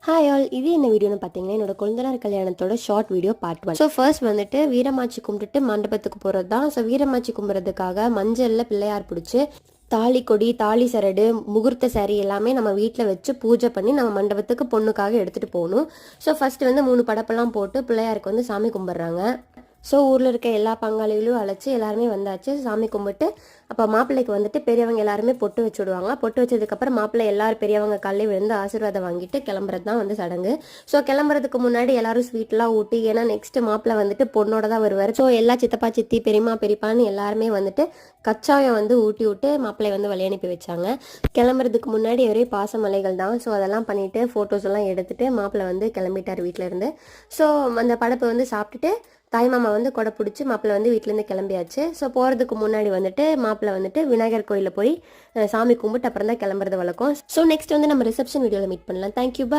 Hi all, இது என்ன வீடியோன்னு பார்த்தீங்கன்னா என்னோட கொழுந்தனார் கல்யாணத்தோட short video part 1. So first வந்துட்டு வீரமாச்சி கும்பிட்டுட்டு மண்டபத்துக்கு போகிறது தான். ஸோ வீரமாச்சி கும்பிட்றதுக்காக மஞ்சளில் பிள்ளையார் பிடிச்சி தாலி கொடி, தாலி சரடு, முகூர்த்த சாரி எல்லாமே நம்ம வீட்டில் வச்சு பூஜை பண்ணி நம்ம மண்டபத்துக்கு பொண்ணுக்காக எடுத்துகிட்டு போகணும். ஸோ ஃபர்ஸ்ட் வந்து 3 படப்பெல்லாம் போட்டு பிள்ளையாருக்கு வந்து சாமி கும்பிட்றாங்க. ஸோ ஊரில் இருக்க எல்லா பங்காளிகளையும் அழைச்சி எல்லாருமே வந்தாச்சு. சாமி கும்பிட்டு அப்போ மாப்பிள்ளைக்கு வந்துட்டு பெரியவங்க எல்லாருமே பொட்டு வச்சு விடுவாங்க. பொட்டு வச்சதுக்கப்புறம் மாப்பிள்ளை எல்லாரும் பெரியவங்க காலையில் விழுந்து ஆசீர்வாதம் வாங்கிட்டு கிளம்புறது தான் வந்து சடங்கு. ஸோ கிளம்புறதுக்கு முன்னாடி எல்லாரும் ஸ்வீட்லாம் ஊட்டி, ஏன்னா நெக்ஸ்ட் மாப்பிள்ளை வந்துட்டு பொண்ணோட தான் வருவார். ஸோ எல்லா சித்தப்பா சித்தி பெரியம்மா பெரியப்பான்னு எல்லாருமே வந்துட்டு கச்சாயம் வந்து ஊட்டி விட்டு மாப்பிள்ளை வந்து வழி அனுப்பி வச்சாங்க. கிளம்புறதுக்கு முன்னாடி ஒரே பாசமலைகள் தான். ஸோ அதெல்லாம் பண்ணிட்டு ஃபோட்டோஸ் எல்லாம் எடுத்துட்டு மாப்பிள்ளை வந்து கிளம்பிட்டார் வீட்டில இருந்து. ஸோ அந்த படப்பை வந்து சாப்பிட்டுட்டு தாய்மாமா வந்து கொடை பிடிச்சி மாப்பிள்ளை வந்து வீட்டிலேருந்து கிளம்பியாச்சு. ஸோ போகிறதுக்கு முன்னாடி வந்துட்டு மாப்பிள்ளை வந்துட்டு விநாயகர் கோயிலில் போய் சாமி கும்பிட்டு அப்புறம் தான் கிளம்புறது வழக்கம். ஸோ நெக்ஸ்ட் வந்து நம்ம ரிசப்ஷன் வீடியோவில் மீட் பண்ணலாம். தேங்க்யூ.